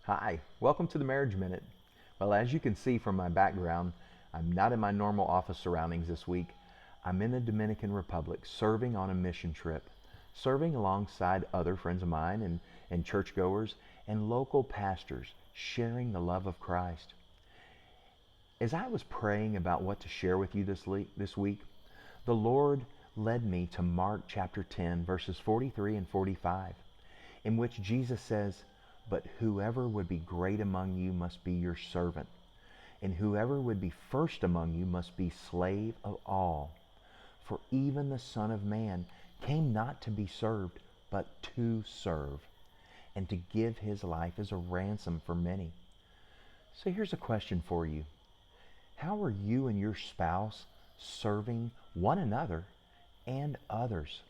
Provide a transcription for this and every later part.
Hi, welcome to the Marriage Minute. Well, as you can see from my background, I'm not in my normal office surroundings this week. I'm in the Dominican Republic serving on a mission trip, serving alongside other friends of mine and churchgoers and local pastors, sharing the love of Christ. As I was praying about what to share with you this week, the Lord led me to Mark chapter 10, verses 43 and 45, in which Jesus says, "But whoever would be great among you must be your servant, and whoever would be first among you must be slave of all. For even the Son of Man came not to be served, but to serve, and to give his life as a ransom for many." So here's a question for you. How are you and your spouse serving one another and others?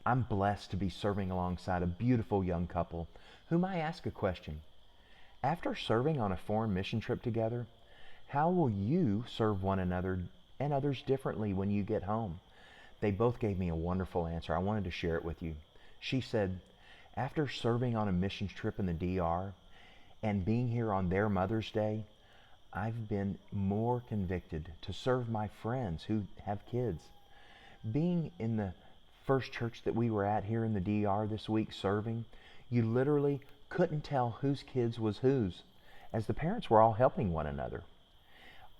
I'm blessed to be serving alongside a beautiful young couple whom I ask a question. After serving on a foreign mission trip together, how will you serve one another and others differently when you get home? They both gave me a wonderful answer. I wanted to share it with you. She said, after serving on a mission trip in the DR and being here on their Mother's Day, I've been more convicted to serve my friends who have kids. Being in the first church that we were at here in the DR this week serving, you literally couldn't tell whose kids was whose, as the parents were all helping one another.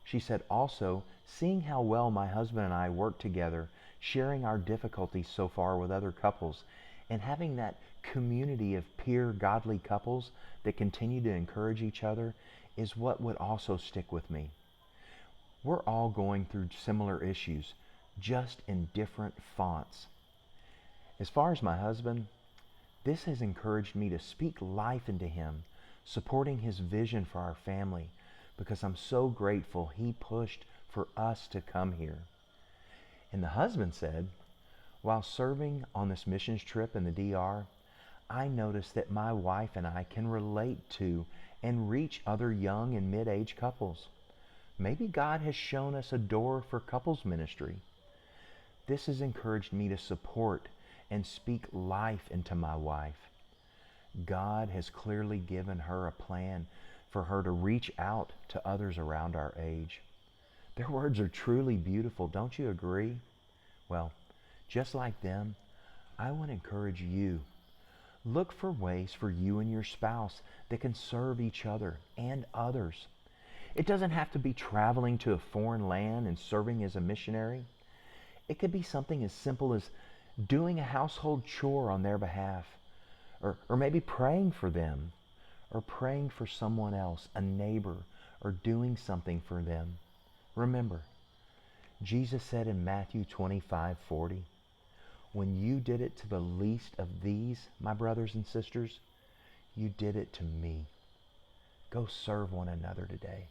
She said also, seeing how well my husband and I work together, sharing our difficulties so far with other couples, and having that community of peer godly couples that continue to encourage each other is what would also stick with me. We're all going through similar issues, just in different fonts. As far as my husband, this has encouraged me to speak life into him, supporting his vision for our family, because I'm so grateful he pushed for us to come here. And the husband said, while serving on this missions trip in the DR, I noticed that my wife and I can relate to and reach other young and mid-age couples. Maybe God has shown us a door for couples ministry. This has encouraged me to support and speak life into my wife. God has clearly given her a plan for her to reach out to others around our age. Their words are truly beautiful, don't you agree? Well, just like them, I want to encourage you. Look for ways for you and your spouse that can serve each other and others. It doesn't have to be traveling to a foreign land and serving as a missionary. It could be something as simple as doing a household chore on their behalf, or maybe praying for them, or praying for someone else, a neighbor, or doing something for them. Remember, Jesus said in Matthew 25:40, when you did it to the least of these, my brothers and sisters, you did it to me. Go serve one another today.